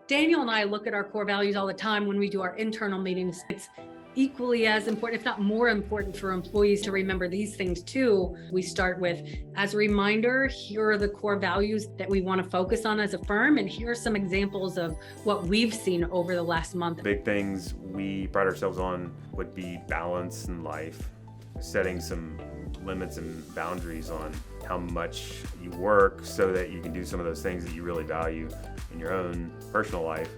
Daniel and I look at our core values all the time when we do our internal meetings. It's equally as important, if not more important, for employees to remember these things too. We start with, as a reminder, here are the core values that we want to focus on as a firm, and here are some examples of what we've seen over the last month. Big things we pride ourselves on would be balance in life, setting some limits and boundaries on how much you work so that you can do some of those things that you really value in your own personal life,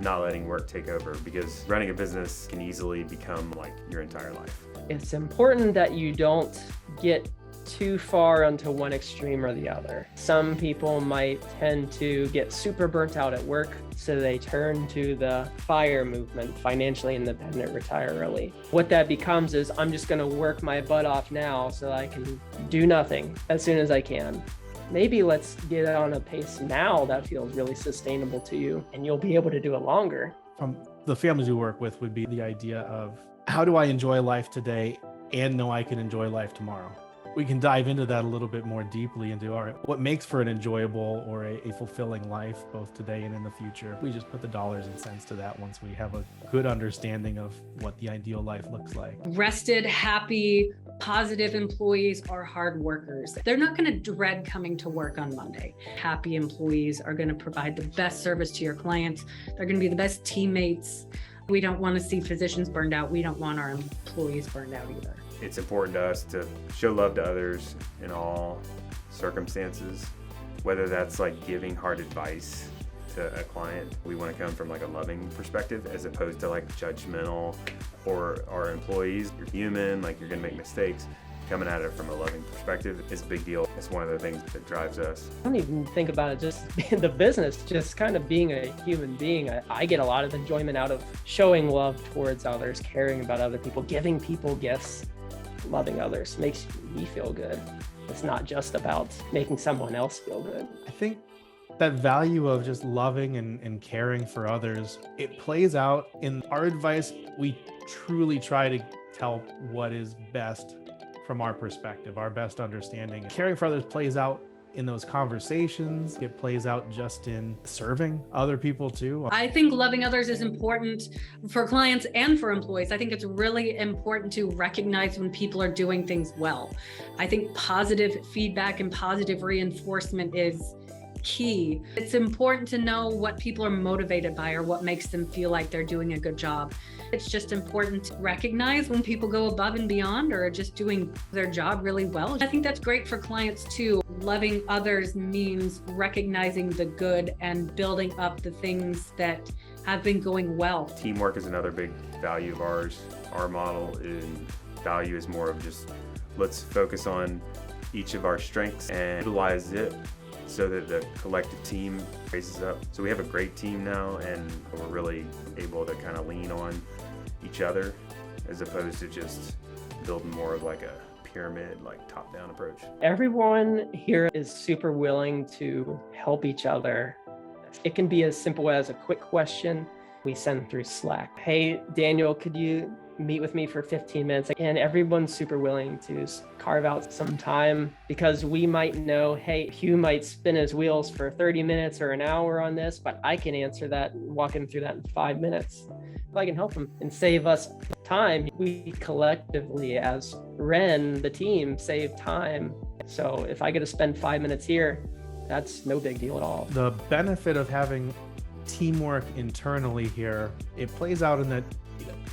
not letting work take over, because running a business can easily become like your entire life. It's important that you don't get too far onto one extreme or the other. Some people might tend to get super burnt out at work, so they turn to the FIRE movement, financially independent, retire early. What that becomes is, I'm just going to work my butt off now so I can do nothing as soon as I can. Maybe let's get on a pace now that feels really sustainable to you, and you'll be able to do it longer. From the families we work with would be the idea of, how do I enjoy life today and know I can enjoy life tomorrow? We can dive into that a little bit more deeply into, all right, what makes for an enjoyable or a fulfilling life, both today and in the future. We just put the dollars and cents to that once we have a good understanding of what the ideal life looks like. Rested, happy, positive employees are hard workers. They're not going to dread coming to work on Monday. Happy employees are going to provide the best service to your clients. They're going to be the best teammates. We don't want to see physicians burned out. We don't want our employees burned out either. It's important to us to show love to others in all circumstances, whether that's like giving hard advice to a client. We want to come from like a loving perspective as opposed to like judgmental, or our employees. You're human, like you're gonna make mistakes. Coming at it from a loving perspective is a big deal. It's one of the things that drives us. I don't even think about it just in the business, just kind of being a human being. I get a lot of enjoyment out of showing love towards others, caring about other people, giving people gifts. Loving others makes me feel good. It's not just about making someone else feel good. I think that value of just loving and caring for others, it plays out in our advice. We truly try to tell what is best from our perspective, our best understanding. Caring for others plays out in those conversations. It plays out just in serving other people too. I think loving others is important for clients and for employees. I think it's really important to recognize when people are doing things well. I think positive feedback and positive reinforcement is key. It's important to know what people are motivated by or what makes them feel like they're doing a good job. It's just important to recognize when people go above and beyond or are just doing their job really well. I think that's great for clients too. Loving others means recognizing the good and building up the things that have been going well. Teamwork is another big value of ours. Our model in value is more of just, let's focus on each of our strengths and utilize it so that the collective team raises up. So we have a great team now, and we're really able to kind of lean on each other as opposed to just building more of like a pyramid, like top-down approach. Everyone here is super willing to help each other. It can be as simple as a quick question we send through Slack. Hey, Daniel, could you meet with me for 15 minutes? And everyone's super willing to carve out some time, because we might know, hey, Hugh might spin his wheels for 30 minutes or an hour on this, but I can answer that and walk him through that in 5 minutes. If I can help him and save us time, we collectively as Ren, the team, save time. So if I get to spend 5 minutes here, that's no big deal at all. The benefit of having teamwork internally here, it plays out in that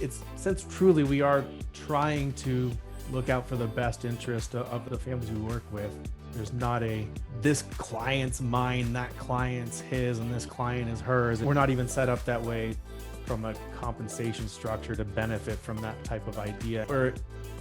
it's, since truly we are trying to look out for the best interest of the families we work with. There's not a, this client's mine, that client's his, and this client is hers. We're not even set up that way from a compensation structure to benefit from that type of idea. We're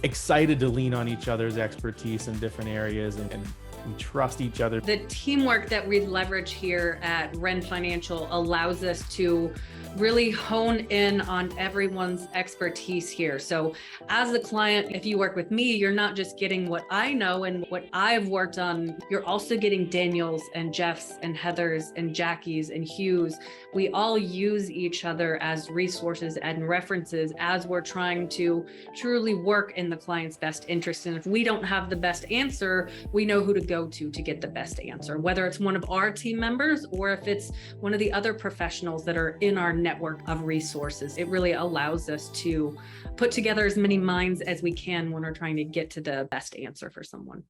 excited to lean on each other's expertise in different areas, and we trust each other. The teamwork that we leverage here at Ren Financial allows us to really hone in on everyone's expertise here. So as a client, if you work with me, you're not just getting what I know and what I've worked on, you're also getting Daniel's and Jeff's and Heather's and Jackie's and Hugh's. We all use each other as resources and references as we're trying to truly work in the client's best interest. And if we don't have the best answer, we know who to go to get the best answer, whether it's one of our team members or if it's one of the other professionals that are in our network of resources. It really allows us to put together as many minds as we can when we're trying to get to the best answer for someone.